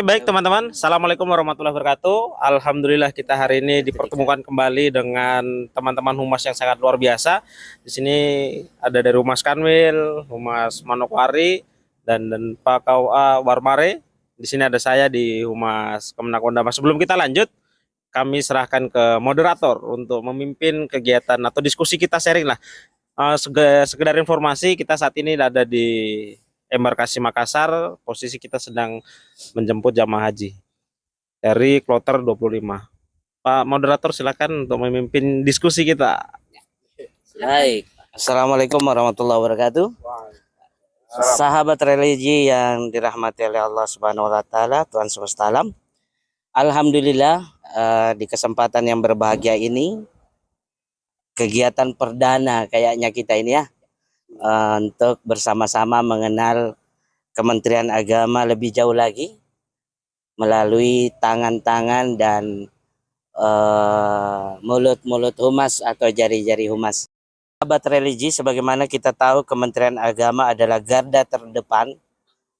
Baik teman-teman, Assalamualaikum warahmatullahi wabarakatuh. Alhamdulillah kita hari ini dipertemukan kembali dengan teman-teman Humas yang sangat luar biasa. Di sini ada dari Humas Kanwil, Humas Manokwari, dan Pak KUA Warmare. Di sini ada saya di Humas Kemenak Ondama. Sebelum kita lanjut, kami serahkan ke moderator untuk memimpin kegiatan atau diskusi kita sharing lah. Sekedar informasi, kita saat ini ada di Embarkasi Makassar. Posisi kita sedang menjemput jamaah haji dari kloter 25. Pak moderator silakan untuk memimpin diskusi kita. Baik, Assalamualaikum warahmatullahi wabarakatuh. Sahabat religi yang dirahmati oleh Allah Subhanahu wa taala, Tuhan semesta alam. Alhamdulillah, di kesempatan yang berbahagia ini, kegiatan perdana kayaknya kita ini ya, untuk bersama-sama mengenal Kementerian Agama lebih jauh lagi melalui tangan-tangan dan mulut-mulut humas atau jari-jari humas. Sahabat religi, sebagaimana kita tahu Kementerian Agama adalah garda terdepan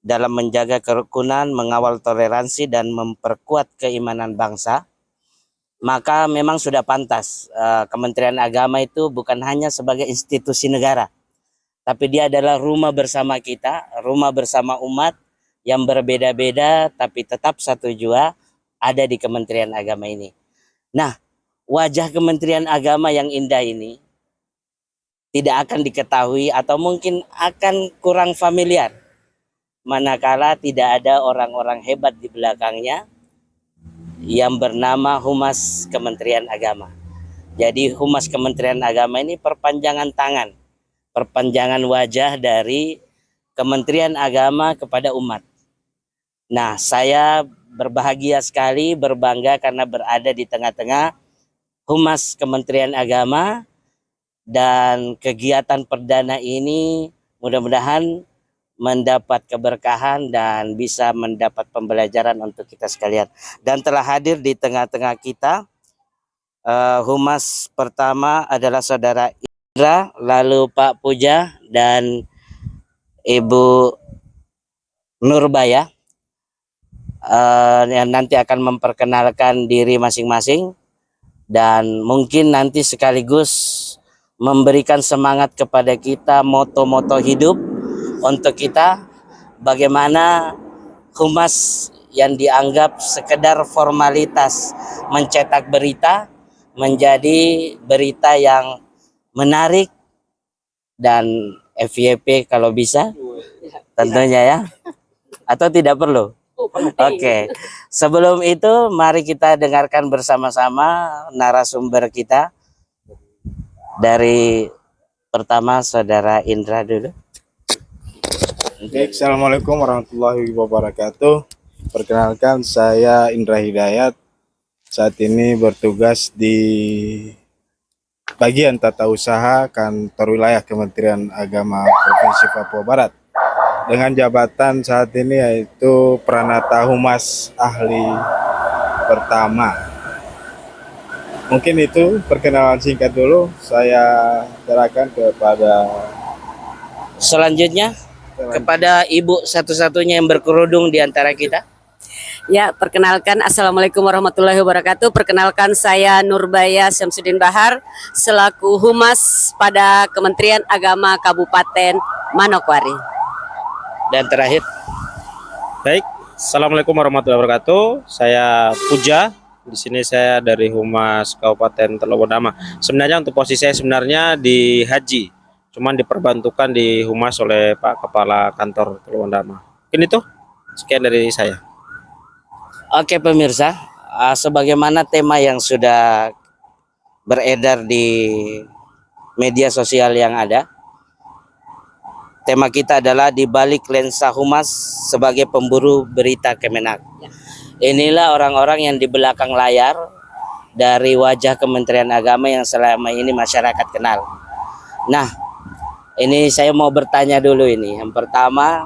dalam menjaga kerukunan, mengawal toleransi dan memperkuat keimanan bangsa. Maka memang sudah pantas Kementerian Agama itu bukan hanya sebagai institusi negara, tapi dia adalah rumah bersama kita, rumah bersama umat yang berbeda-beda tapi tetap satu jua ada di Kementerian Agama ini. Nah, wajah Kementerian Agama yang indah ini tidak akan diketahui atau mungkin akan kurang familiar manakala tidak ada orang-orang hebat di belakangnya yang bernama Humas Kementerian Agama. Jadi Humas Kementerian Agama ini perpanjangan tangan, perpanjangan wajah dari Kementerian Agama kepada umat. Nah, saya berbahagia sekali, berbangga karena berada di tengah-tengah Humas Kementerian Agama, dan kegiatan perdana ini mudah-mudahan mendapat keberkahan dan bisa mendapat pembelajaran untuk kita sekalian. Dan telah hadir di tengah-tengah kita Humas pertama adalah Saudara Indra, lalu Pak Puja dan Ibu Nurbaya yang nanti akan memperkenalkan diri masing-masing dan mungkin nanti sekaligus memberikan semangat kepada kita moto-moto hidup untuk kita, bagaimana humas yang dianggap sekedar formalitas mencetak berita menjadi berita yang menarik dan FYP kalau bisa tentunya ya, atau tidak perlu. Oke. Sebelum itu mari kita dengarkan bersama-sama narasumber kita. Dari pertama Saudara Indra dulu. Assalamualaikum warahmatullahi wabarakatuh. Perkenalkan, saya Indra Hidayat. Saat ini bertugas di bagian tata usaha kantor wilayah Kementerian Agama Provinsi Papua Barat. Dengan jabatan saat ini yaitu Pranata Humas Ahli pertama. Mungkin itu perkenalan singkat dulu. Saya serahkan kepada selanjutnya kepada Ibu satu-satunya yang berkerudung di antara kita. Ya, perkenalkan, Assalamualaikum warahmatullahi wabarakatuh. Perkenalkan, saya Nurbaya Syamsuddin Bahar selaku Humas pada Kementerian Agama Kabupaten Manokwari. Dan terakhir, Baik, Assalamualaikum warahmatullahi wabarakatuh. Saya Puja. Di sini saya dari Humas Kabupaten Teluk Ondama. Sebenarnya untuk posisi saya sebenarnya di haji, cuman diperbantukan di Humas oleh Pak Kepala Kantor Teluk Ondama. Mungkin itu sekian dari saya. oke pemirsa, sebagaimana tema yang sudah beredar di media sosial yang ada, tema kita adalah di balik lensa humas sebagai pemburu berita Kemenak. Inilah orang-orang yang di belakang layar dari wajah Kementerian Agama yang selama ini masyarakat kenal. Nah, ini saya mau bertanya dulu ini. Yang pertama,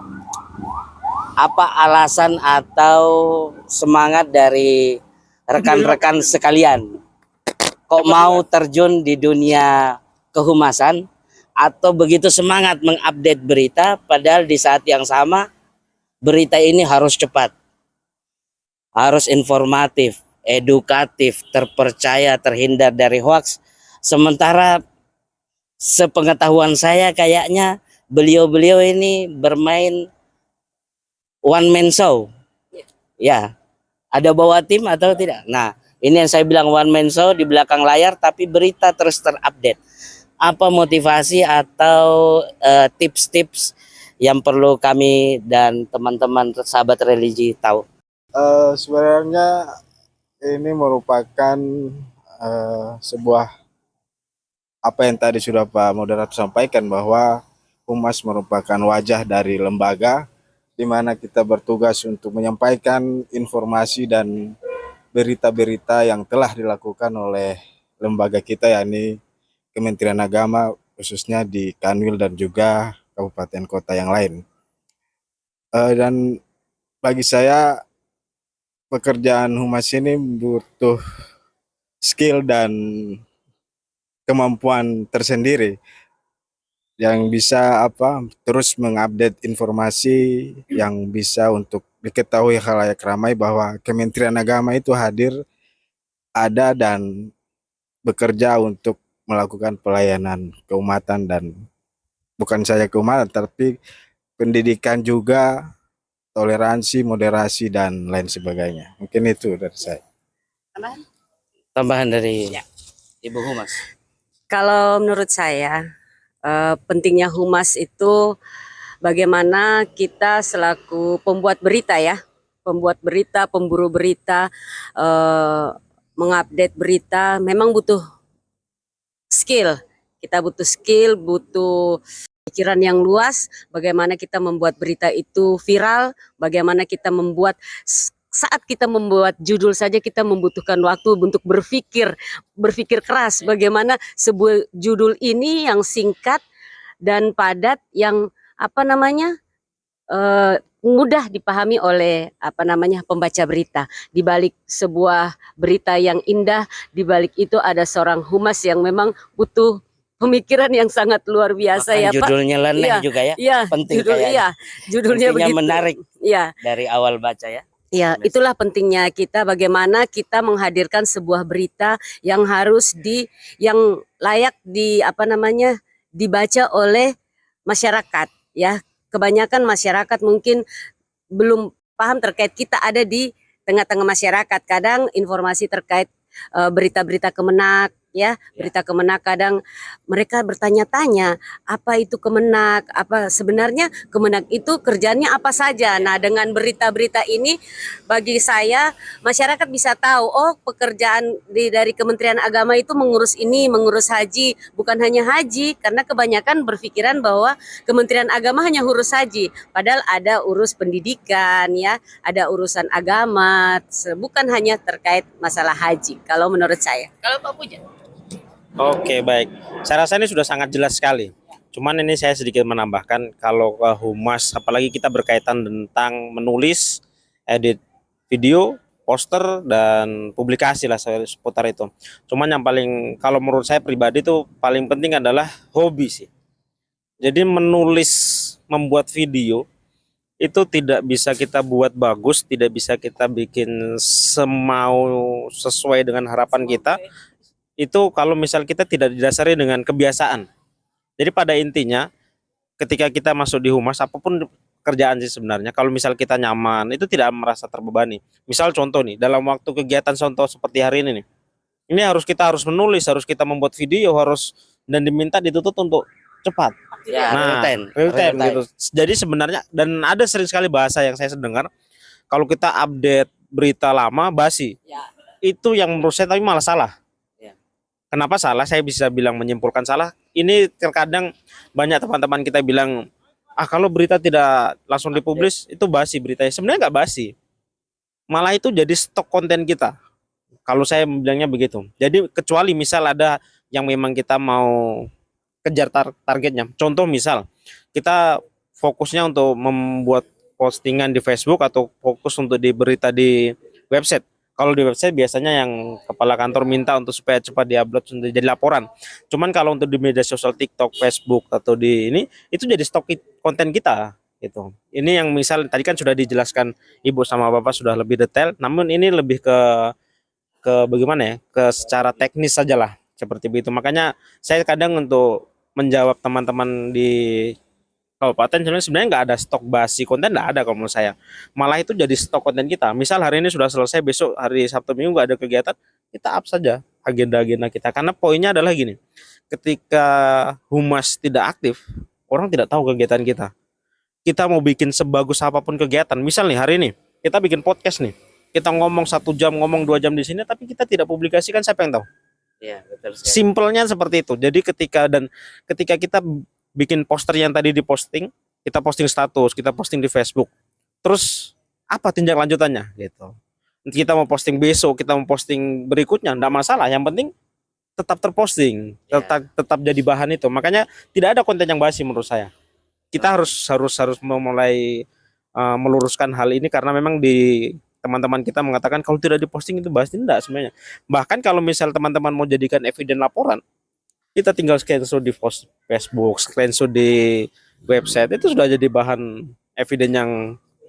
apa alasan atau semangat dari rekan-rekan sekalian kok mau terjun di dunia kehumasan atau begitu semangat mengupdate berita, padahal di saat yang sama berita ini harus cepat. harus informatif, edukatif, terpercaya, terhindar dari hoax. Sementara sepengetahuan saya kayaknya beliau-beliau ini bermain one man show. Ya, ada bawa tim atau tidak? Nah, ini yang saya bilang one man show di belakang layar tapi berita terus terupdate. Apa motivasi atau tips-tips yang perlu kami dan teman-teman sahabat religi tahu? Sebenarnya ini merupakan sebuah apa yang tadi sudah Pak Moderator sampaikan, bahwa Humas merupakan wajah dari lembaga di mana kita bertugas untuk menyampaikan informasi dan berita-berita yang telah dilakukan oleh lembaga kita, yakni Kementerian Agama, khususnya di Kanwil dan juga kabupaten kota yang lain. Dan bagi saya pekerjaan humas ini butuh skill dan kemampuan tersendiri yang bisa terus mengupdate informasi yang bisa untuk diketahui khalayak ramai bahwa Kementerian Agama itu hadir, ada dan bekerja untuk melakukan pelayanan keumatan, dan bukan saja keumatan tapi pendidikan juga, toleransi, moderasi dan lain sebagainya. Mungkin itu dari saya. Tambahan dari Ibu Humas. Kalau menurut saya pentingnya humas itu bagaimana kita selaku pembuat berita ya, pembuat berita, pemburu berita, mengupdate berita memang butuh skill. Kita butuh skill, butuh pikiran yang luas, bagaimana kita membuat berita itu viral, bagaimana kita membuat, saat kita membuat judul saja kita membutuhkan waktu untuk berpikir keras bagaimana sebuah judul ini yang singkat dan padat, yang mudah dipahami oleh pembaca berita. Di balik sebuah berita yang indah, di balik itu ada seorang humas yang memang butuh pemikiran yang sangat luar biasa. Bahkan ya Pak. Judulnya leneh juga ya. Iya, penting judulnya intinya begitu. menarik. Iya. Dari awal baca ya. Ya, itulah pentingnya kita, bagaimana kita menghadirkan sebuah berita yang harus yang layak dibaca oleh masyarakat ya. Kebanyakan masyarakat mungkin belum paham terkait kita ada di tengah-tengah masyarakat. Kadang informasi terkait berita-berita Kemenak ya, berita Kemenak, kadang mereka bertanya-tanya apa itu Kemenak, apa sebenarnya Kemenak itu kerjanya apa saja. Nah, dengan berita-berita ini bagi saya masyarakat bisa tahu, oh pekerjaan dari Kementerian Agama itu mengurus ini, mengurus haji, bukan hanya haji, karena kebanyakan berpikiran bahwa Kementerian Agama hanya urus haji, padahal ada urus pendidikan ya, ada urusan agama, bukan hanya terkait masalah haji kalau menurut saya. Kalau Pak Puja? Oke, baik. Saya rasa ini sudah sangat jelas sekali. Cuman ini saya sedikit menambahkan, kalau ke humas, apalagi kita berkaitan tentang menulis, edit video, poster, dan publikasi lah seputar itu. Cuman yang paling, kalau menurut saya pribadi itu paling penting adalah hobi sih. Jadi menulis, membuat video, itu tidak bisa kita buat bagus, tidak bisa kita bikin sesuai dengan harapan kita. Itu kalau misal kita tidak didasari dengan kebiasaan. Jadi pada intinya ketika kita masuk di humas, apapun kerjaan sih sebenarnya, kalau misal kita nyaman, itu tidak merasa terbebani. Misal contoh nih, dalam waktu kegiatan contoh seperti hari ini nih, ini kita harus menulis, harus kita membuat video, dan diminta dituntut untuk cepat. Ya, real time gitu. Jadi sebenarnya, dan ada sering sekali bahasa yang saya dengar, kalau kita update berita lama basi, itu yang menurut saya tapi malah salah. Kenapa salah? Saya bisa bilang menyimpulkan salah. Ini terkadang banyak teman-teman kita bilang, kalau berita tidak langsung dipublis itu basi beritanya. Sebenarnya nggak basi, malah itu jadi stok konten kita. Kalau saya bilangnya begitu. Jadi kecuali misal ada yang memang kita mau kejar targetnya. Contoh misal kita fokusnya untuk membuat postingan di Facebook atau fokus untuk di berita di website. Kalau di website biasanya yang kepala kantor minta untuk supaya cepat diupload untuk jadi laporan. Cuman kalau untuk di media sosial TikTok, Facebook atau di ini, itu jadi stok konten kita gitu. Ini yang misal tadi kan sudah dijelaskan Ibu sama Bapak sudah lebih detail, namun ini lebih ke bagaimana ya, ke secara teknis saja lah seperti itu. Makanya saya kadang untuk menjawab teman-teman di kabupaten sebenarnya nggak ada stok basi konten, nggak ada kalau menurut saya. Malah itu jadi stok konten kita. Misal hari ini sudah selesai, besok hari Sabtu Minggu nggak ada kegiatan, kita up saja agenda-agenda kita. Karena poinnya adalah gini, ketika humas tidak aktif, orang tidak tahu kegiatan kita. Kita mau bikin sebagus apapun kegiatan, misal nih hari ini kita bikin podcast nih, kita ngomong 1 jam, ngomong 2 jam di sini, tapi kita tidak publikasikan, siapa yang tahu? Ya, betul sekali. Simpelnya seperti itu. Jadi ketika kita bikin poster yang tadi diposting, kita posting status, kita posting di Facebook, terus apa tindak lanjutannya gitu. Kita mau posting besok, kita mau posting berikutnya, enggak masalah. Yang penting tetap terposting, tetap jadi bahan itu. Makanya tidak ada konten yang basi menurut saya. Kita harus memulai meluruskan hal ini, karena memang di teman-teman kita mengatakan kalau tidak diposting itu basi. Tidak sebenarnya. Bahkan kalau misal teman-teman mau jadikan eviden laporan, kita tinggal screenshot di Facebook, screenshot di website, itu sudah jadi bahan eviden yang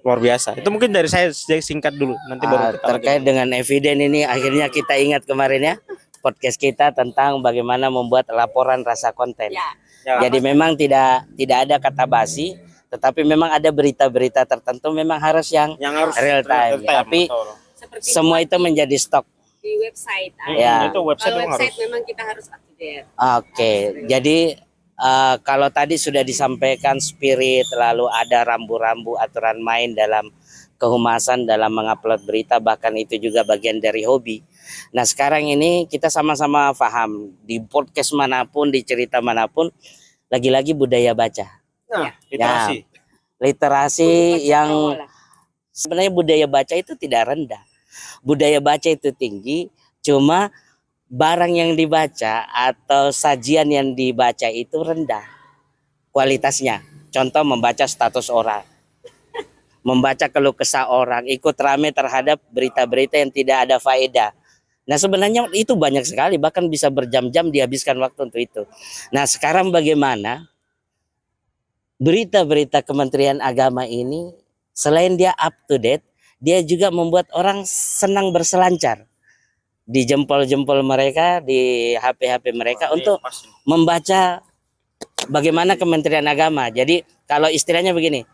luar biasa. Itu mungkin dari saya singkat dulu, nanti baru kita Terkait dengan eviden ini, akhirnya kita ingat kemarin ya podcast kita tentang bagaimana membuat laporan rasa konten. Ya. Jadi memang tidak ada kata basi, tetapi memang ada berita-berita tertentu memang harus yang harus real time. Tapi betul. Seperti semua itu menjadi stok. di website. Ya. Itu website Kalau memang website harus. memang kita harus up to date. Oke, jadi kalau tadi sudah disampaikan spirit, lalu ada rambu-rambu aturan main dalam kehumasan dalam mengupload berita, bahkan itu juga bagian dari hobi. Nah sekarang ini kita sama-sama paham di podcast manapun, di cerita manapun, lagi-lagi budaya baca. Nah, literasi. Literasi yang sebenarnya budaya baca itu tidak rendah. Budaya baca itu tinggi, cuma barang yang dibaca atau sajian yang dibaca itu rendah kualitasnya. Contoh membaca status orang, membaca keluh kesah orang, ikut rame terhadap berita-berita yang tidak ada faedah. Nah sebenarnya itu banyak sekali, bahkan bisa berjam-jam dihabiskan waktu untuk itu. Nah sekarang bagaimana berita-berita Kementerian Agama ini, selain dia up to date, dia juga membuat orang senang berselancar di jempol-jempol mereka, di HP-HP mereka untuk membaca bagaimana Kementerian Agama. Jadi kalau istilahnya begini,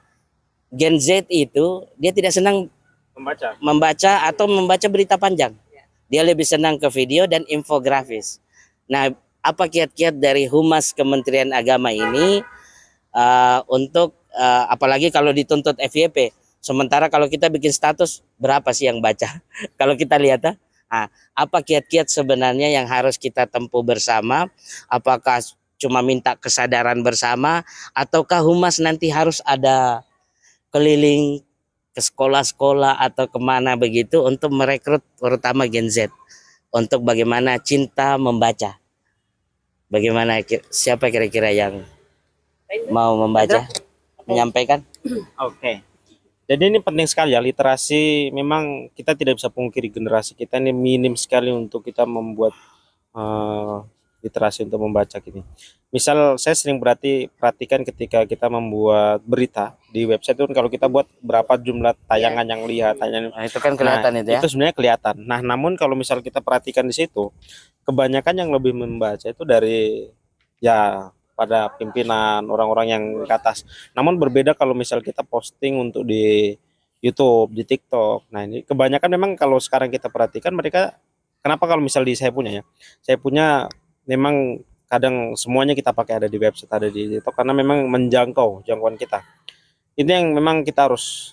Gen Z itu dia tidak senang membaca atau membaca berita panjang. Dia lebih senang ke video dan infografis. Nah, apa kiat-kiat dari Humas Kementerian Agama ini untuk apalagi kalau dituntut FYP. Sementara kalau kita bikin status, berapa sih yang baca? Kalau kita lihat, apa kiat-kiat sebenarnya yang harus kita tempuh bersama? Apakah cuma minta kesadaran bersama, ataukah Humas nanti harus ada keliling ke sekolah-sekolah atau kemana begitu untuk merekrut terutama Gen Z untuk bagaimana cinta membaca? Bagaimana, siapa kira-kira yang mau membaca, menyampaikan? Oke. Jadi ini penting sekali ya, literasi. Memang kita tidak bisa pungkiri generasi kita ini minim sekali untuk kita membuat literasi untuk membaca gini. Misal saya sering perhatikan ketika kita membuat berita di website itu, kalau kita buat berapa jumlah tayangan yang lihat, Nah, itu kan kelihatan itu ya. Itu sebenarnya kelihatan. Nah, namun kalau misal kita perhatikan di situ, kebanyakan yang lebih membaca itu dari pada pimpinan, orang-orang yang ke atas. Namun berbeda kalau misal kita posting untuk di YouTube, di TikTok. Nah, ini kebanyakan memang kalau sekarang kita perhatikan mereka, kenapa kalau misal saya punya memang kadang semuanya kita pakai ada di website, ada di TikTok, karena memang jangkauan kita. Ini yang memang kita harus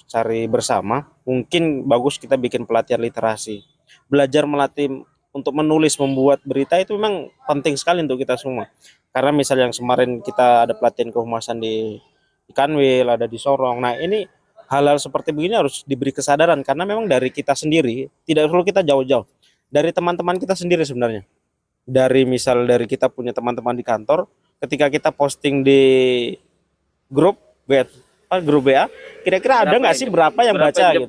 cari bersama. Mungkin bagus kita bikin pelatihan literasi. Belajar melatih untuk menulis, membuat berita itu memang penting sekali untuk kita semua. Karena misal yang kemarin kita ada pelatihan kehumasan di Kanwil, ada di Sorong. Nah, ini hal-hal seperti begini harus diberi kesadaran, karena memang dari kita sendiri, tidak perlu kita jauh-jauh. Dari teman-teman kita sendiri sebenarnya. Dari kita punya teman-teman di kantor, ketika kita posting di grup WA, kira-kira ada nggak sih berapa yang baca gitu?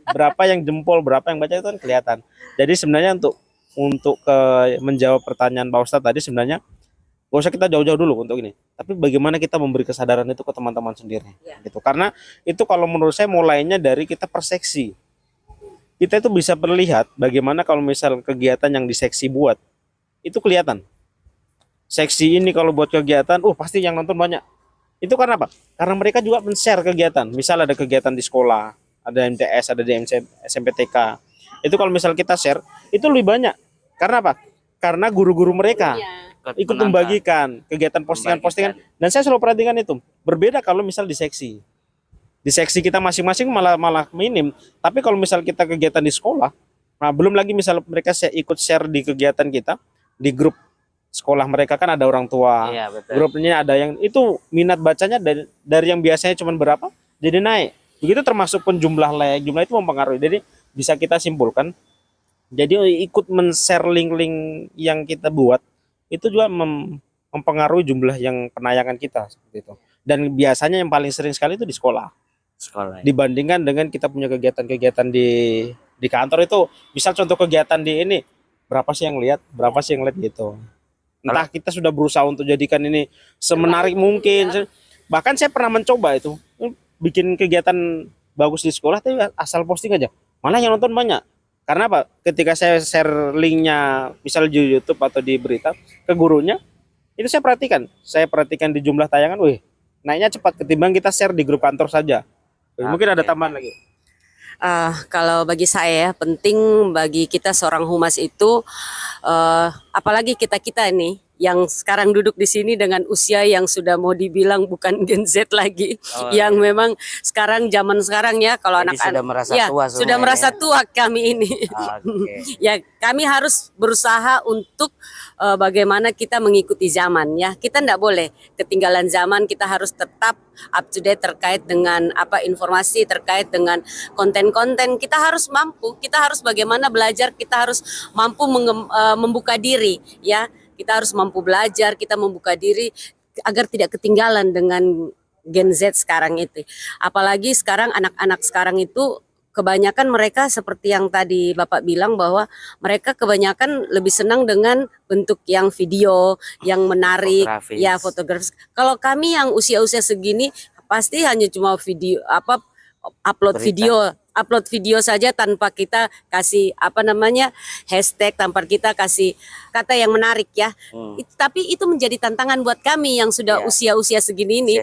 Berapa yang jempol, berapa yang baca, itu kan kelihatan. Jadi sebenarnya untuk menjawab pertanyaan Pak Ustadz tadi, sebenarnya Gak usah kita jauh-jauh dulu untuk ini. Tapi bagaimana kita memberi kesadaran itu ke teman-teman sendiri, gitu. Karena itu kalau menurut saya mulainya dari kita perseksi. Kita itu bisa melihat bagaimana kalau misal kegiatan yang di seksi buat, itu kelihatan. Seksi ini kalau buat kegiatan, pasti yang nonton banyak. Itu karena apa? Karena mereka juga men-share kegiatan. Misal ada kegiatan di sekolah, ada MTS, ada di SMPTK. Itu kalau misal kita share, itu lebih banyak. Karena apa? Karena guru-guru mereka ikut membagikan kegiatan postingan-postingan, dan saya selalu perhatikan itu. Berbeda kalau misal di seksi. Di seksi kita masing-masing malah minim. Tapi kalau misal kita kegiatan di sekolah, nah belum lagi misal mereka ikut share di kegiatan kita di grup sekolah mereka, kan ada orang tua. Iya, betul. Grupnya ada yang itu minat bacanya dari yang biasanya cuma berapa jadi naik. Begitu termasuk pun jumlah like, jumlah itu mempengaruhi. Jadi bisa kita simpulkan, jadi ikut men-share link-link yang kita buat itu juga mempengaruhi jumlah yang penayangan kita seperti itu. Dan biasanya yang paling sering sekali itu di sekolah. Sekolah. Dibandingkan dengan kita punya kegiatan-kegiatan di kantor itu, misal contoh kegiatan di ini, berapa sih yang lihat gitu. Entah kita sudah berusaha untuk jadikan ini semenarik mungkin. Bahkan saya pernah mencoba itu bikin kegiatan bagus di sekolah, tapi asal posting aja, malah yang nonton banyak. Karena apa? Ketika saya share linknya misal di YouTube atau di berita ke gurunya, itu saya perhatikan di jumlah tayangan, naiknya cepat ketimbang kita share di grup kantor saja. Mungkin ada tambahan lagi. Kalau bagi saya penting bagi kita seorang humas itu, apalagi kita ini yang sekarang duduk di sini dengan usia yang sudah mau dibilang bukan Gen Z lagi, yang memang sekarang zaman sekarang ya, kalau anak-anak sudah merasa tua sudah merasa tua kami ini. Ya, kami harus berusaha untuk bagaimana kita mengikuti zaman ya. Kita tidak boleh ketinggalan zaman, kita harus tetap up to date terkait dengan informasi, terkait dengan konten-konten. Kita harus mampu, kita harus bagaimana belajar, kita harus mampu membuka diri ya. Kita harus mampu belajar, kita membuka diri agar tidak ketinggalan dengan Gen Z sekarang itu. Apalagi sekarang anak-anak sekarang itu kebanyakan mereka seperti yang tadi Bapak bilang, bahwa mereka kebanyakan lebih senang dengan bentuk yang video, yang menarik, fotografis. Kalau kami yang usia-usia segini pasti hanya cuma video upload video saja tanpa kita kasih hashtag, tanpa kita kasih kata yang menarik ya. Tapi itu menjadi tantangan buat kami yang sudah usia-usia segini ini,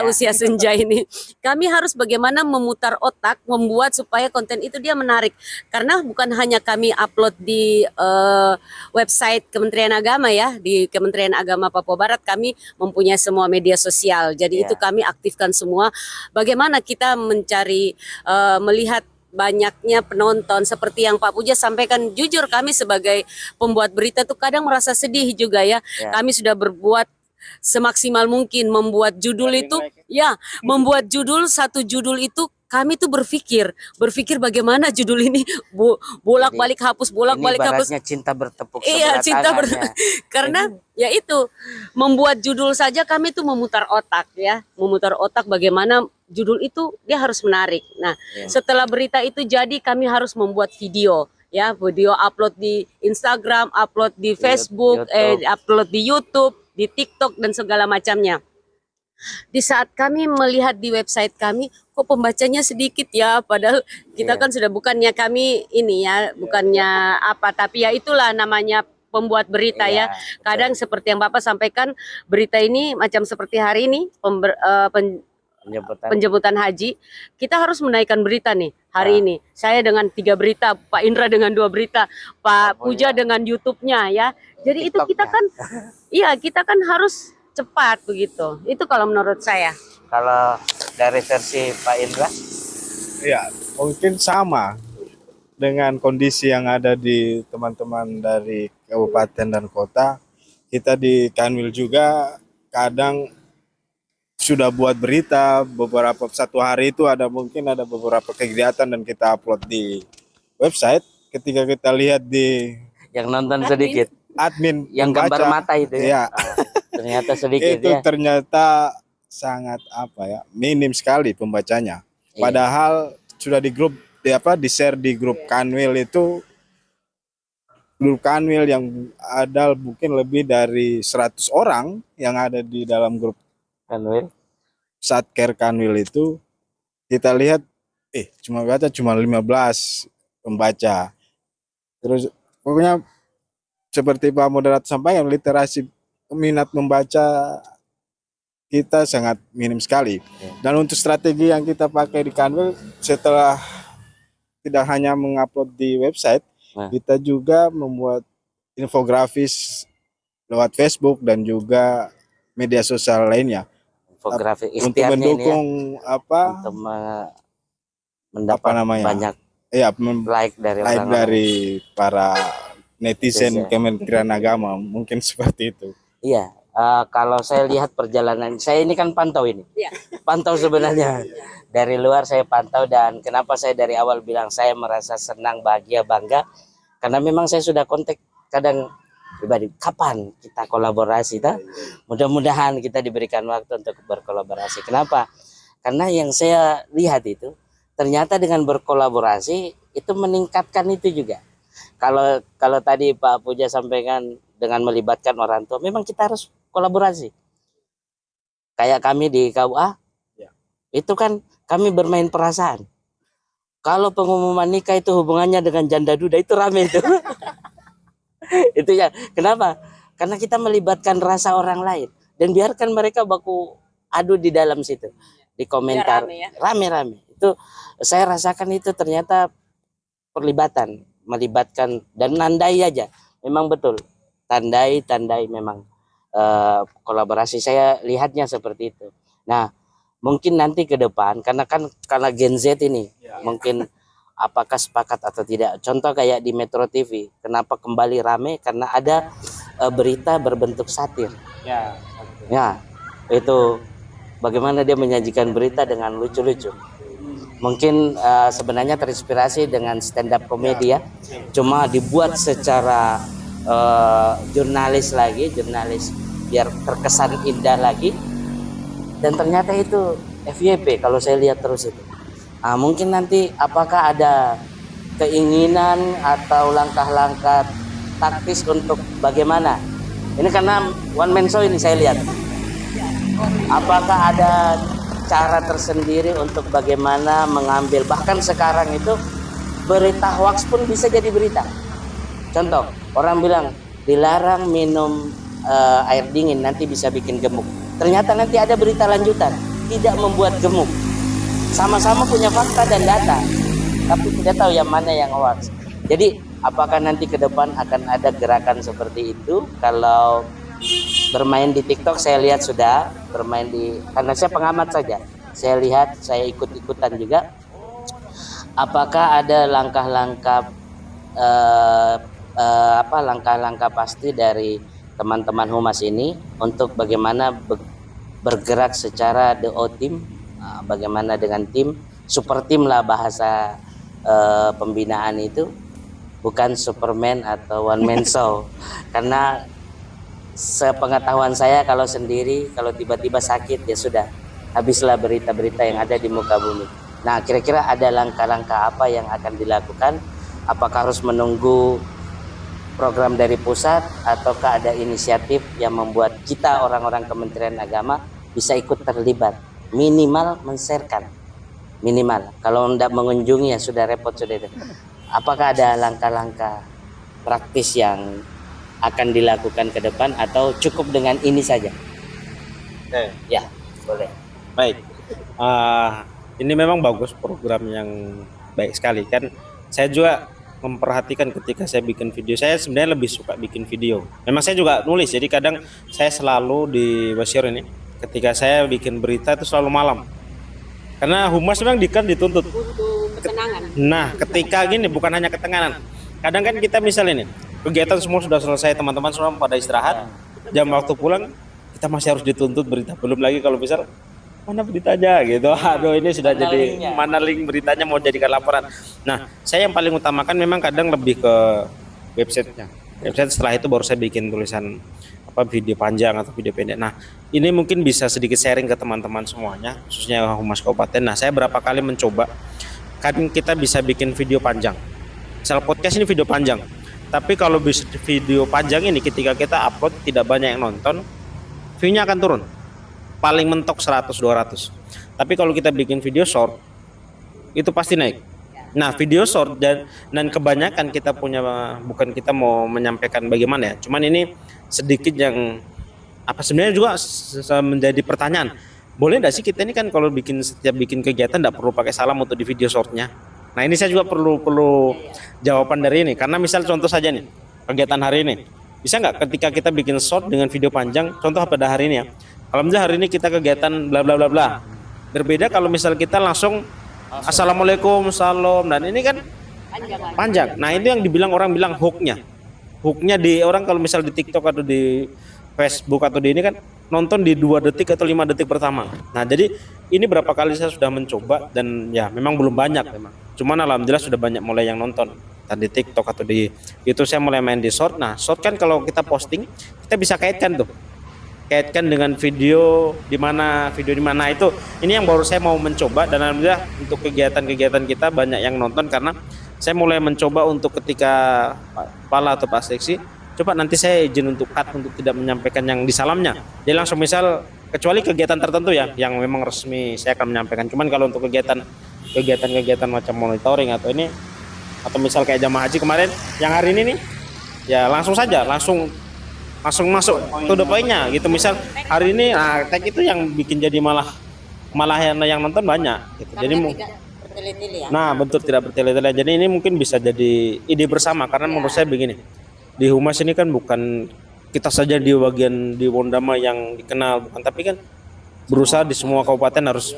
usia senja ini. Kami harus bagaimana memutar otak, membuat supaya konten itu dia menarik. Karena bukan hanya kami upload di website Kementerian Agama ya, di Kementerian Agama Papua Barat kami mempunyai semua media sosial. Jadi itu kami aktifkan semua. Bagaimana kita mencari melihat banyaknya penonton, seperti yang Pak Puja sampaikan. Jujur kami sebagai pembuat berita tuh kadang merasa sedih juga ya. Kami sudah berbuat semaksimal mungkin membuat judul itu membuat satu judul itu kami tuh berpikir bagaimana judul ini bolak-balik hapus, bolak-balik hapus. Cinta bertepuk sebelah tangan. Karena ya itu, membuat judul saja kami tuh memutar otak bagaimana judul itu dia harus menarik. Nah, setelah berita itu jadi kami harus membuat video video upload di Instagram, upload di Facebook, upload di YouTube, di TikTok dan segala macamnya. Di saat kami melihat di website kami, kok pembacanya sedikit ya, padahal kita kan sudah bukannya kami ini ya, bukannya tapi ya itulah namanya pembuat berita ya. Kadang seperti yang Bapak sampaikan, berita ini macam seperti hari ini penjemputan haji, kita harus menaikkan berita nih hari ini. Saya dengan 3 berita, Pak Indra dengan 2 berita, Pak Puja dengan YouTube-nya ya. Jadi itu kita kan kita kan harus cepat begitu. Itu kalau menurut saya. Kalau dari versi Pak Indra? Ya, mungkin sama dengan kondisi yang ada di teman-teman dari kabupaten dan kota. Kita di Kanwil juga kadang sudah buat berita satu hari itu mungkin ada beberapa kegiatan dan kita upload di website. Ketika kita lihat di yang nonton sedikit, admin yang gambar mata itu ternyata sedikit itu ternyata sangat minim sekali pembacanya. Padahal sudah di grup di share di grup Kanwil itu grup Kanwil yang ada mungkin lebih dari 100 orang yang ada di dalam grup Kanwil. Satker Kanwil itu, kita lihat cuma 15 pembaca. Terus pokoknya seperti Pak Moderator sampaikan, literasi minat membaca kita sangat minim sekali. Dan untuk strategi yang kita pakai di Kanwil, setelah tidak hanya mengupload di website, kita juga membuat infografis lewat Facebook dan juga media sosial lainnya. Infografis Untuk mendukung untuk mendapat banyak like dari para netizen Kementerian Agama, mungkin seperti itu. Iya, kalau saya lihat perjalanan saya ini kan pantau ini, pantau sebenarnya dari luar saya pantau, dan kenapa saya dari awal bilang saya merasa senang, bahagia, bangga, karena memang saya sudah kontak kadang pribadi, kapan kita kolaborasi, mudah-mudahan kita diberikan waktu untuk berkolaborasi. Kenapa? Karena yang saya lihat itu ternyata dengan berkolaborasi itu meningkatkan itu juga. Kalau tadi Pak Puja sampaikan dengan melibatkan orang tua, memang kita harus kolaborasi. Kayak kami di KUA, itu kan kami bermain perasaan. Kalau pengumuman nikah itu hubungannya dengan janda duda, itu rame itu. Itu ya. Kenapa? Karena kita melibatkan rasa orang lain dan biarkan mereka baku adu di dalam situ, di komentar rame-rame. Itu saya rasakan itu ternyata melibatkan dan nandai aja. Memang betul. Tandai memang kolaborasi, saya lihatnya seperti itu. Nah, mungkin nanti ke depan karena Gen Z ini mungkin apakah sepakat atau tidak. Contoh kayak di Metro TV, kenapa kembali rame? Karena ada berita berbentuk satir. Ya, itu bagaimana dia menyajikan berita dengan lucu-lucu. Mungkin sebenarnya terinspirasi dengan stand up komedi ya, cuma dibuat secara jurnalis biar terkesan indah lagi, dan ternyata itu FYP kalau saya lihat terus itu. Nah, mungkin nanti apakah ada keinginan atau langkah-langkah taktis untuk bagaimana ini, karena one man show ini saya lihat, apakah ada cara tersendiri untuk bagaimana mengambil, bahkan sekarang itu berita hoax pun bisa jadi berita. Contoh, orang bilang dilarang minum air dingin nanti bisa bikin gemuk. Ternyata nanti ada berita lanjutan, tidak membuat gemuk. Sama-sama punya fakta dan data, tapi tidak tahu yang mana yang hoax. Jadi apakah nanti ke depan akan ada gerakan seperti itu? Kalau bermain di TikTok saya lihat sudah bermain karena saya pengamat saja. Saya lihat, saya ikut-ikutan juga. Apakah ada langkah-langkah langkah-langkah pasti dari teman-teman humas ini untuk bagaimana bergerak secara DO team, bagaimana dengan tim, super tim lah bahasa pembinaan itu, bukan Superman atau one man show. Karena sepengetahuan saya kalau sendiri, kalau tiba-tiba sakit ya sudah, habislah berita-berita yang ada di muka bumi. Nah, kira-kira ada langkah-langkah apa yang akan dilakukan? Apakah harus menunggu program dari pusat, ataukah ada inisiatif yang membuat kita orang-orang Kementerian Agama bisa ikut terlibat, minimal men-sharekan, minimal. Kalau tidak mengunjungi ya sudah repot sudah itu. Apakah ada langkah-langkah praktis yang akan dilakukan ke depan atau cukup dengan ini saja? Ya, boleh. Baik. Ini memang bagus, program yang baik sekali kan. Saya juga memperhatikan ketika saya bikin video, saya sebenarnya lebih suka bikin video. Memang saya juga nulis, jadi kadang saya selalu di Basir ini ketika saya bikin berita itu selalu malam. Karena humas memang dituntut ketenangan. Nah, ketika gini bukan hanya ketenangan. Kadang kan kita misalnya ini kegiatan semua sudah selesai, teman-teman semua pada istirahat, jam waktu pulang kita masih harus dituntut berita. Belum lagi kalau misal mana beritanya gitu, aduh ini sudah jadi mana link beritanya mau jadikan laporan. Nah, saya yang paling utamakan memang kadang lebih ke websitenya. Website, setelah itu baru saya bikin tulisan video panjang atau video pendek. Nah, ini mungkin bisa sedikit sharing ke teman-teman semuanya, khususnya Humas Kabupaten. Nah, saya berapa kali mencoba, kan kita bisa bikin video panjang. Misal podcast ini video panjang. Tapi kalau video panjang ini ketika kita upload tidak banyak yang nonton, view-nya akan turun. Paling mentok 100-200. Tapi kalau kita bikin video short, itu pasti naik. Nah, video short dan kebanyakan kita punya, bukan kita mau menyampaikan bagaimana ya, cuman ini sedikit yang apa sebenarnya juga menjadi pertanyaan. Boleh nggak sih kita ini kan kalau setiap bikin kegiatan nggak perlu pakai salam untuk di video shortnya? Nah, ini saya juga perlu jawaban dari ini, karena misal contoh saja nih kegiatan hari ini, bisa nggak ketika kita bikin short dengan video panjang, contoh pada hari ini ya, alhamdulillah hari ini kita kegiatan bla bla bla bla. Berbeda kalau misal kita langsung assalamualaikum salam, dan ini kan panjang. Nah, itu yang dibilang orang bilang hooknya di orang kalau misal di TikTok atau di Facebook atau di ini kan nonton di 2 detik atau 5 detik pertama. Nah, jadi ini berapa kali saya sudah mencoba dan ya memang belum banyak memang. Cuman alhamdulillah sudah banyak mulai yang nonton. Dan di TikTok atau di YouTube saya mulai main di short. Nah, short kan kalau kita posting kita bisa kaitkan tuh. Kaitkan dengan video di mana itu. Ini yang baru saya mau mencoba, dan alhamdulillah untuk kegiatan-kegiatan kita banyak yang nonton karena saya mulai mencoba untuk ketika Pala atau Pak Seksi, coba nanti saya izin untuk cut untuk tidak menyampaikan yang di salamnya. Jadi langsung misal kecuali kegiatan tertentu ya yang memang resmi saya akan menyampaikan. Cuman kalau untuk kegiatan macam monitoring atau ini, atau misal kayak jamaah haji kemarin yang hari ini nih, ya langsung masuk to the point-nya gitu. Misal hari ini tag itu yang bikin jadi malah yang nonton banyak gitu. Jadi nah, betul, tidak bertele-tele. Jadi ini mungkin bisa jadi ide bersama, karena menurut saya begini, di Humas ini kan bukan kita saja di bagian di Wondama yang dikenal, bukan, tapi kan berusaha di semua kabupaten harus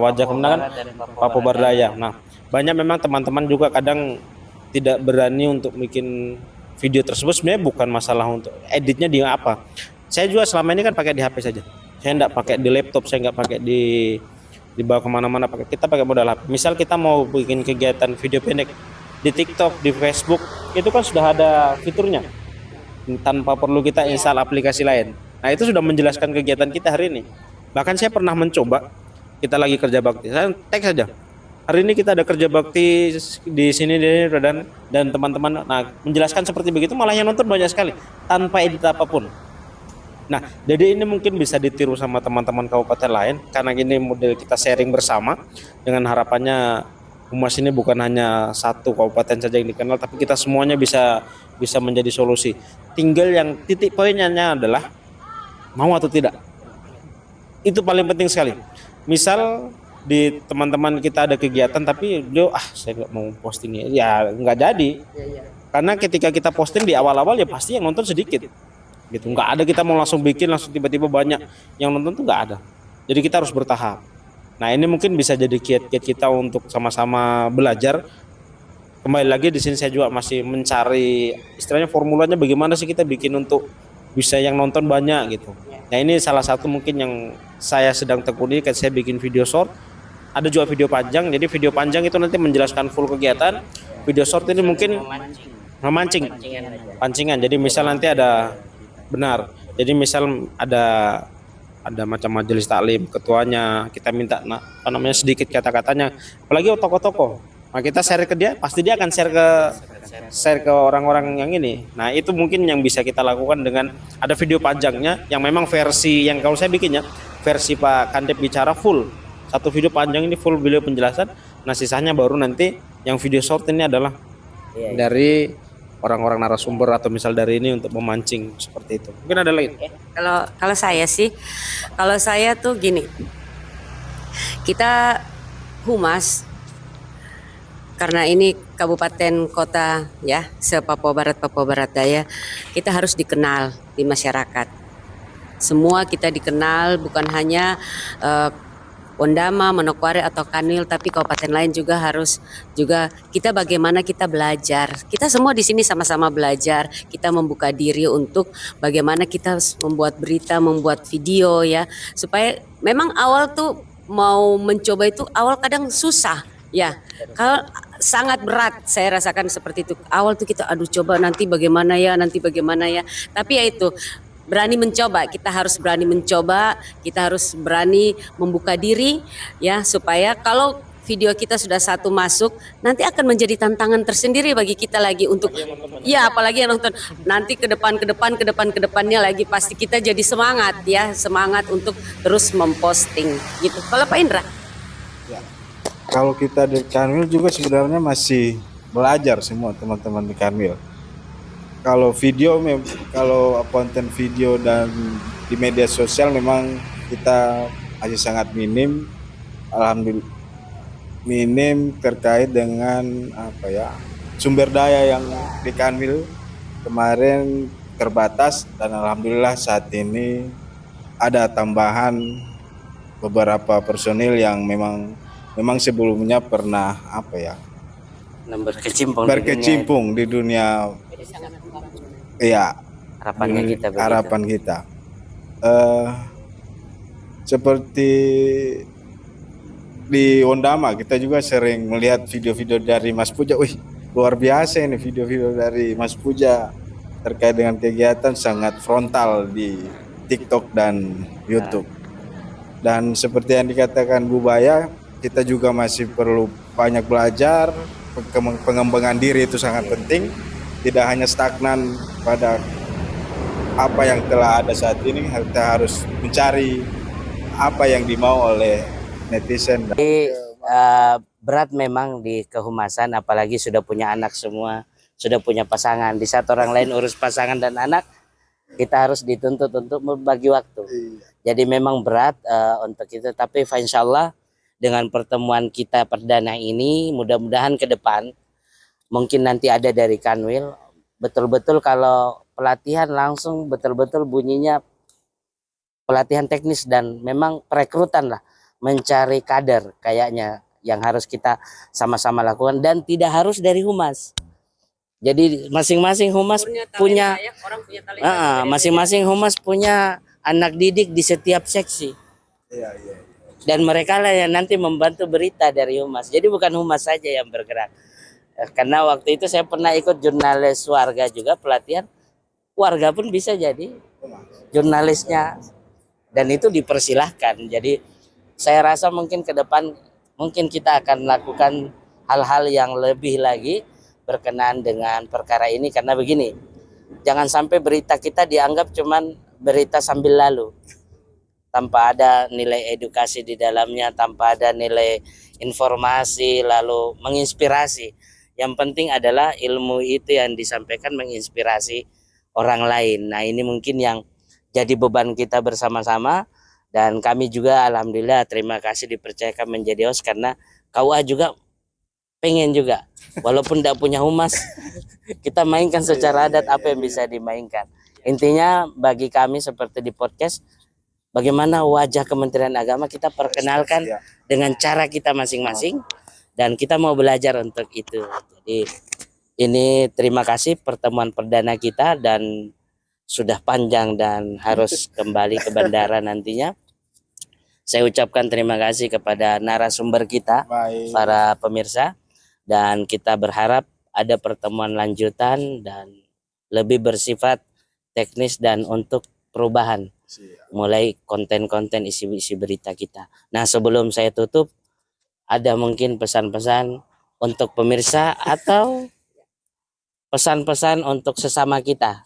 wajah kemenangan Papua Bardaya. Nah, banyak memang teman-teman juga kadang tidak berani untuk bikin video tersebut. Sebenarnya bukan masalah untuk editnya di apa. Saya juga selama ini kan pakai di HP saja. Saya enggak pakai di laptop, saya enggak pakai dibawa kemana-mana, kita pakai modal HP. Misal kita mau bikin kegiatan video pendek di TikTok, di Facebook, itu kan sudah ada fiturnya tanpa perlu kita install aplikasi lain. Nah, itu sudah menjelaskan kegiatan kita hari ini. Bahkan saya pernah mencoba, kita lagi kerja bakti, saya tag saja, hari ini kita ada kerja bakti di sini dan teman-teman, nah menjelaskan seperti begitu, malah yang nonton banyak sekali tanpa edit apapun. Nah, jadi ini mungkin bisa ditiru sama teman-teman kabupaten lain, karena ini model kita sharing bersama, dengan harapannya Humas ini bukan hanya satu kabupaten saja yang dikenal, tapi kita semuanya bisa menjadi solusi. Tinggal yang titik poinnya adalah mau atau tidak. Itu paling penting sekali. Misal di teman-teman kita ada kegiatan tapi dia saya nggak mau posting ya nggak jadi. Karena ketika kita posting di awal-awal ya pasti yang nonton sedikit. Gitu, nggak ada kita mau langsung bikin langsung tiba-tiba banyak yang nonton tuh nggak ada. Jadi kita harus bertahap. Nah, ini mungkin bisa jadi kiat-kiat kita untuk sama-sama belajar. Kembali lagi di sini saya juga masih mencari istilahnya formulanya bagaimana sih kita bikin untuk bisa yang nonton banyak gitu. Nah, ini salah satu mungkin yang saya sedang tekuni, kan saya bikin video short. Ada juga video panjang. Jadi video panjang itu nanti menjelaskan full kegiatan. Video short ini mungkin memancing pancingan. Jadi misal nanti ada jadi misal ada macam majelis taklim, ketuanya kita minta sedikit kata-katanya, apalagi tokoh-tokoh. Nah, kita share ke dia, pasti dia akan share ke orang-orang yang ini. Nah, itu mungkin yang bisa kita lakukan dengan ada video panjangnya yang memang versi yang kalau saya bikinnya versi Pak Kandep bicara full. Satu video panjang ini full video penjelasan. Nah, sisanya baru nanti yang video short ini adalah dari orang-orang narasumber atau misal dari ini untuk memancing seperti itu. Mungkin ada lain. Kalau saya tuh gini. Kita Humas karena ini kabupaten kota ya, se-Papua Barat Papua Barat Daya, kita harus dikenal di masyarakat. Semua kita dikenal, bukan hanya Wondama, Manokwari atau Kanwil, tapi kabupaten lain juga harus kita bagaimana kita belajar. Kita semua di sini sama-sama belajar. Kita membuka diri untuk bagaimana kita membuat berita, membuat video ya. Supaya memang awal tuh mau mencoba itu awal kadang susah ya. Kalau sangat berat saya rasakan seperti itu. Awal tuh kita coba nanti bagaimana ya. Tapi ya itu berani mencoba, kita harus berani mencoba, kita harus berani membuka diri ya, supaya kalau video kita sudah satu masuk, nanti akan menjadi tantangan tersendiri bagi kita lagi untuk, ya apalagi yang nonton nanti ke depannya lagi pasti kita jadi semangat ya, semangat untuk terus memposting gitu. Kalau Pak Indra? Ya. Kalau kita di Kanwil juga sebenarnya masih belajar semua teman-teman di Kanwil. Kalau video, kalau konten video dan di media sosial memang kita masih sangat minim, alhamdulillah minim terkait dengan sumber daya yang di Kanwil kemarin terbatas, dan alhamdulillah saat ini ada tambahan beberapa personil yang memang sebelumnya pernah berkecimpung di dunia. Iya, harapan kita. Seperti di Ondama kita juga sering melihat video-video dari Mas Puja. Wih, luar biasa ini video-video dari Mas Puja terkait dengan kegiatan sangat frontal di TikTok dan YouTube. Dan seperti yang dikatakan Bu Baya, kita juga masih perlu banyak belajar. Pengembangan diri itu sangat penting, tidak hanya stagnan pada apa yang telah ada saat ini, kita harus mencari apa yang dimau oleh netizen. Jadi berat memang di kehumasan, apalagi sudah punya anak semua, sudah punya pasangan. Di saat orang lain urus pasangan dan anak, kita harus dituntut untuk membagi waktu. Jadi memang berat untuk itu, tapi insya Allah dengan pertemuan kita perdana ini, mudah-mudahan ke depan mungkin nanti ada dari Kanwil, betul-betul kalau pelatihan langsung betul-betul bunyinya pelatihan teknis dan memang perekrutan lah, mencari kader kayaknya yang harus kita sama-sama lakukan, dan tidak harus dari humas. Jadi masing-masing humas punya masing-masing humas punya anak didik di setiap seksi. Dan mereka lah yang nanti membantu berita dari humas. Jadi bukan humas saja yang bergerak. Karena waktu itu saya pernah ikut jurnalis warga juga pelatihan. Warga pun bisa jadi jurnalisnya. Dan itu dipersilahkan. Jadi saya rasa mungkin ke depan mungkin kita akan lakukan hal-hal yang lebih lagi berkenaan dengan perkara ini. Karena begini, jangan sampai berita kita dianggap cuman berita sambil lalu, tanpa ada nilai edukasi di dalamnya, tanpa ada nilai informasi lalu menginspirasi. Yang penting adalah ilmu itu yang disampaikan menginspirasi orang lain. Nah, ini mungkin yang jadi beban kita bersama-sama, dan kami juga alhamdulillah terima kasih dipercayakan menjadi host, karena KUA juga pengen juga walaupun tidak punya humas kita mainkan secara adat apa yang bisa dimainkan. Intinya bagi kami seperti di podcast, bagaimana wajah Kementerian Agama kita perkenalkan dengan cara kita masing-masing, dan kita mau belajar untuk itu. Jadi ini terima kasih pertemuan perdana kita, dan sudah panjang dan harus kembali ke bandara nantinya. Saya ucapkan terima kasih kepada narasumber kita, para pemirsa, dan kita berharap ada pertemuan lanjutan dan lebih bersifat teknis dan untuk perubahan. Mulai konten-konten isi berita kita. Nah, sebelum saya tutup, ada mungkin pesan-pesan untuk pemirsa atau pesan-pesan untuk sesama kita.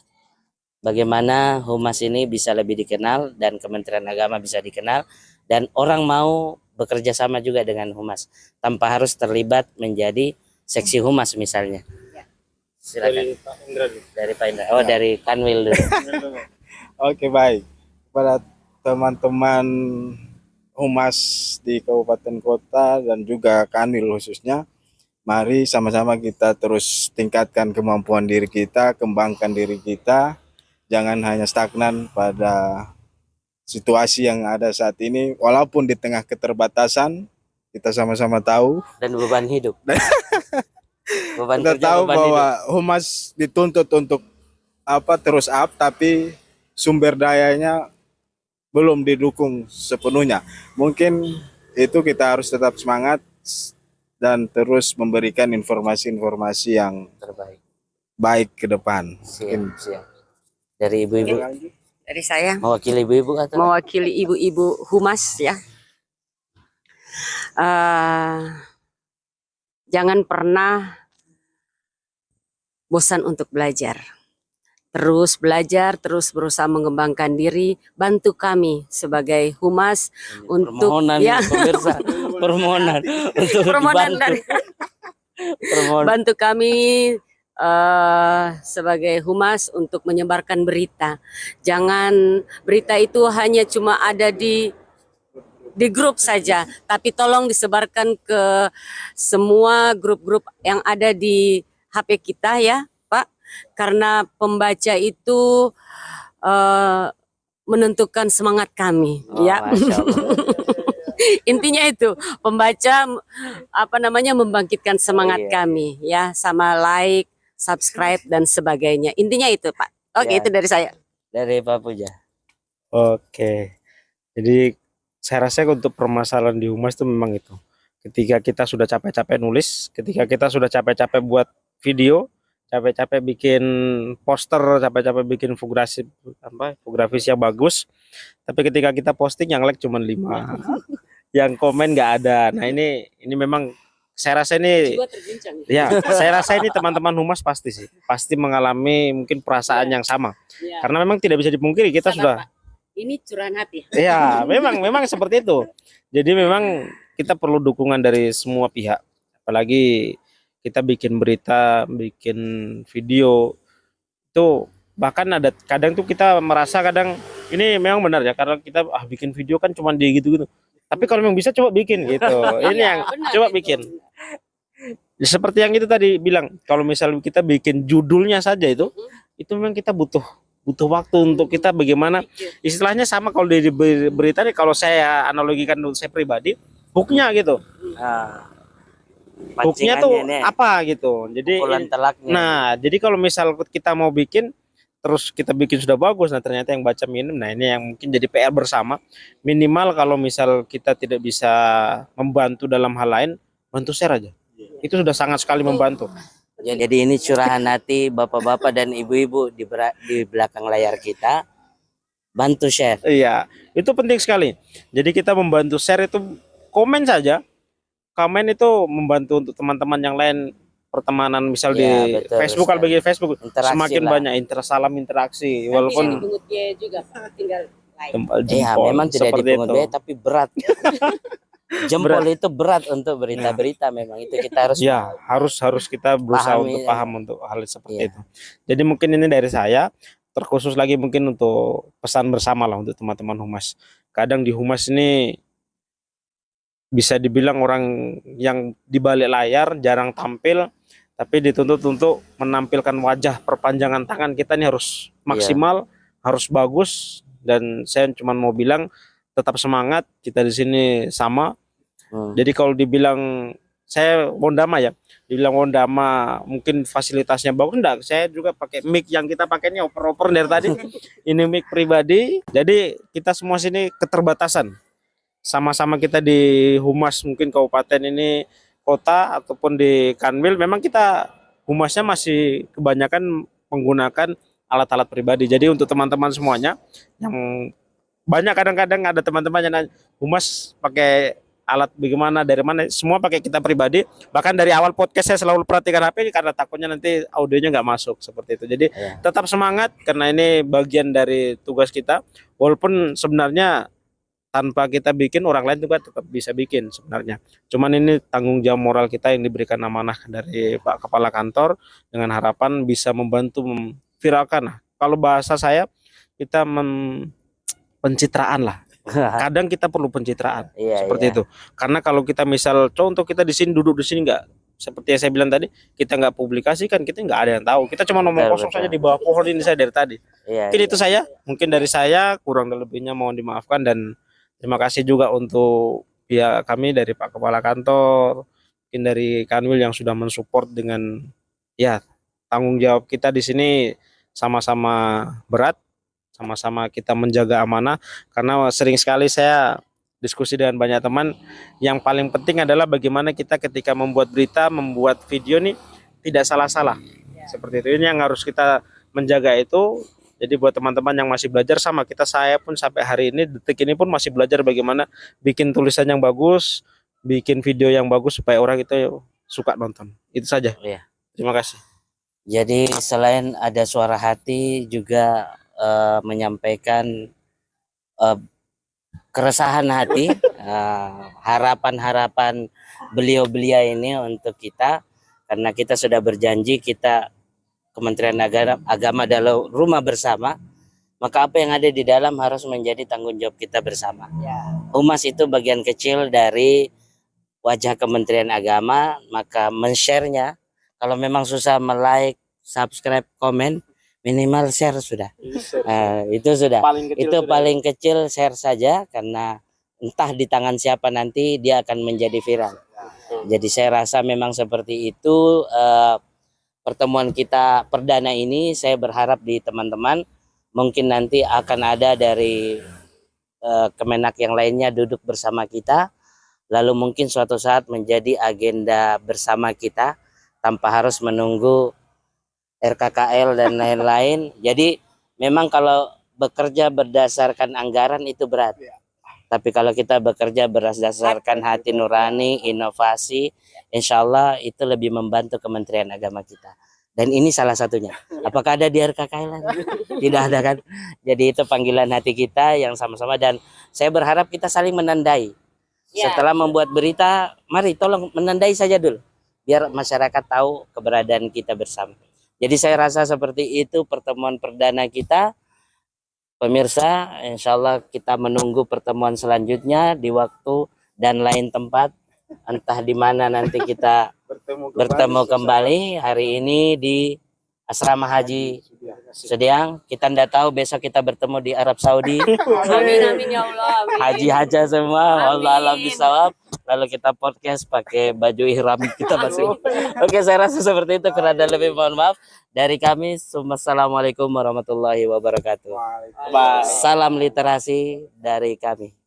Bagaimana humas ini bisa lebih dikenal dan Kementerian Agama bisa dikenal, dan orang mau bekerja sama juga dengan humas tanpa harus terlibat menjadi seksi humas misalnya. Silakan. Dari Pak Indra. Oh, dari Kanwil dulu. Oke, baik. Pada teman-teman humas di kabupaten kota dan juga Kanwil khususnya, mari sama-sama kita terus tingkatkan kemampuan diri kita, kembangkan diri kita. Jangan hanya stagnan pada situasi yang ada saat ini, walaupun di tengah keterbatasan kita sama-sama tahu dan beban hidup. Kita tahu bahwa humas dituntut untuk terus up, tapi sumber dayanya belum didukung sepenuhnya. Mungkin itu kita harus tetap semangat dan terus memberikan informasi-informasi yang terbaik, baik ke depan. Siap. Dari ibu-ibu. Dari saya Mewakili ibu-ibu atau? mewakili ibu-ibu humas ya. jangan pernah bosan untuk belajar. Terus belajar, terus berusaha mengembangkan diri. Bantu kami sebagai humas untuk Permohonan ya pemirsa, permohonan untuk permohonan dibantu. dari Permohonan. bantu kami sebagai humas untuk menyebarkan berita. Jangan berita itu hanya cuma ada di grup saja, tapi tolong disebarkan ke semua grup-grup yang ada di HP kita ya, Pak. Karena pembaca itu menentukan semangat kami, Oh, ya. Masya Allah. Intinya itu pembaca membangkitkan semangat Iya. kami ya, sama like, subscribe dan sebagainya. Intinya itu, Pak. Oke, Ya. itu dari saya. Dari Pak Puja. Oke. Jadi saya rasa untuk permasalahan di humas itu memang itu. Ketika kita sudah capek-capek nulis, ketika kita sudah capek-capek buat video, capek-capek bikin poster, capek-capek bikin infografis yang bagus, tapi ketika kita posting yang like cuma 5, yang komen nggak ada. Nah ini memang saya rasa ini ya, saya rasa ini teman-teman humas pasti mengalami mungkin perasaan yang sama. Ya. Karena memang tidak bisa dipungkiri kita Sabar, sudah Pak. Ini curahan hati. ya, memang seperti itu. Jadi memang kita perlu dukungan dari semua pihak. Apalagi kita bikin berita, bikin video itu bahkan ada kadang tuh kita merasa kadang ini memang benar ya, karena kita bikin video kan cuma di gitu-gitu. Tapi kalau memang bisa coba bikin gitu. Ini yang Benar coba itu. bikin. Seperti yang itu tadi bilang, kalau misalnya kita bikin judulnya saja itu memang kita butuh waktu untuk kita bagaimana istilahnya sama kalau di berita nih, kalau saya analogikan untuk saya pribadi, hooknya gitu. Hooknya tuh Pancingannya nih, apa gitu. Jadi pukulan telaknya. nah, jadi kalau misal kita mau bikin terus kita bikin sudah bagus, nah ternyata yang baca minim, nah ini yang mungkin jadi PR bersama. Minimal kalau misal kita tidak bisa membantu dalam hal lain, bantu share aja. Itu sudah sangat sekali membantu. Jadi ini curahan hati bapak-bapak dan ibu-ibu di belakang layar kita. Bantu share. Iya, itu penting sekali. Jadi kita membantu share itu, komen saja. Komen itu membantu untuk teman-teman yang lain, pertemanan misal Ya, di betul Facebook, kalau sekali. bagi Facebook Interaksi semakin lah. banyak salam interaksi, Nanti walaupun yang dipungut biaya juga, Pak. Tinggal like. Iya, jempol, memang tidak seperti dipungut itu. biaya tapi berat. Jempol itu berat untuk berita-berita, memang itu kita harus Ya, harus kita berusaha Pahami, untuk ya. paham untuk hal seperti Iya. itu. Jadi mungkin ini dari saya, terkhusus lagi mungkin untuk pesan bersama lah untuk teman-teman humas. Kadang di humas ini bisa dibilang orang yang di balik layar jarang tampil, tapi dituntut untuk menampilkan wajah, perpanjangan tangan kita ini harus maksimal, harus bagus. Dan saya cuma mau bilang tetap semangat, kita di sini sama. Jadi kalau dibilang saya Wondama ya, dibilang Wondama mungkin fasilitasnya bagus, enggak, saya juga pakai mic yang kita pakai ini oper-oper dari tadi. Ini mic pribadi. Jadi kita semua sini keterbatasan. Sama-sama kita di humas mungkin kabupaten ini, kota ataupun di Kanwil, memang kita humasnya masih kebanyakan menggunakan alat-alat pribadi. Jadi untuk teman-teman semuanya yang banyak, kadang-kadang ada teman-teman yang nanya, humas pakai alat bagaimana, dari mana, semua pakai kita pribadi. Bahkan dari awal podcast saya selalu perhatikan HP karena takutnya nanti audionya nggak masuk seperti itu. Jadi tetap semangat karena ini bagian dari tugas kita, walaupun sebenarnya tanpa kita bikin orang lain juga tetap bisa bikin sebenarnya. Cuman ini tanggung jawab moral kita yang diberikan amanah dari Pak Kepala Kantor, dengan harapan bisa membantu memviralkan. Kalau bahasa saya, kita pencitraan lah. Kadang kita perlu pencitraan seperti itu. Karena kalau kita misal contoh kita di sini duduk di sini nggak, seperti yang saya bilang tadi, kita nggak publikasikan, kita nggak ada yang tahu. Kita cuma ngomong kosong saja di bawah pohon ini saya dari tadi. Mungkin itu saya, mungkin dari saya kurang dan lebihnya mohon dimaafkan, dan terima kasih juga untuk pihak kami dari Pak Kepala Kantor, mungkin dari Kanwil yang sudah mensupport dengan ya tanggung jawab kita di sini sama-sama berat, sama-sama kita menjaga amanah. Karena sering sekali saya diskusi dengan banyak teman, yang paling penting adalah bagaimana kita ketika membuat berita, membuat video nih tidak salah-salah. Seperti itu, ini yang harus kita menjaga itu. Jadi buat teman-teman yang masih belajar, sama kita, saya pun sampai hari ini, detik ini pun masih belajar bagaimana bikin tulisan yang bagus, bikin video yang bagus supaya orang itu suka nonton. Itu saja. Iya. Terima kasih. Jadi selain ada suara hati juga menyampaikan keresahan hati, harapan-harapan beliau-beliau ini untuk kita, karena kita sudah berjanji kita Kementerian Agama adalah rumah bersama, maka apa yang ada di dalam harus menjadi tanggung jawab kita bersama. Humas itu bagian kecil dari wajah Kementerian Agama, maka men-share-nya, kalau memang susah like, subscribe, komen, minimal share sudah. Itu sudah. Itu paling kecil, share saja, karena entah di tangan siapa nanti dia akan menjadi viral. Jadi saya rasa memang seperti itu. Pertemuan kita perdana ini saya berharap di teman-teman mungkin nanti akan ada dari Kemenak yang lainnya duduk bersama kita, lalu mungkin suatu saat menjadi agenda bersama kita tanpa harus menunggu RKKL dan lain-lain. Jadi memang kalau bekerja berdasarkan anggaran itu berat. Tapi kalau kita bekerja berdasarkan hati nurani, inovasi, insya Allah itu lebih membantu Kementerian Agama kita. Dan ini salah satunya. Apakah ada di RKKL? Tidak ada kan? Jadi itu panggilan hati kita yang sama-sama, dan saya berharap kita saling menandai. Setelah membuat berita, mari tolong menandai saja dulu, biar masyarakat tahu keberadaan kita bersama. Jadi saya rasa seperti itu pertemuan perdana kita. Pemirsa, insya Allah kita menunggu pertemuan selanjutnya di waktu dan lain tempat. Entah di mana nanti kita bertemu kembali. Hari ini di Asrama Haji Sediang. Kita tidak tahu besok kita bertemu di Arab Saudi. Amin, amin ya Allah. Amin. Haji-haja semua. Allah alam bisawab. Lalu kita podcast pakai baju ihram kita masing. Oke, saya rasa seperti itu. Kurang dan lebih mohon maaf. Dari kami, Assalamualaikum warahmatullahi wabarakatuh. Salam literasi dari kami.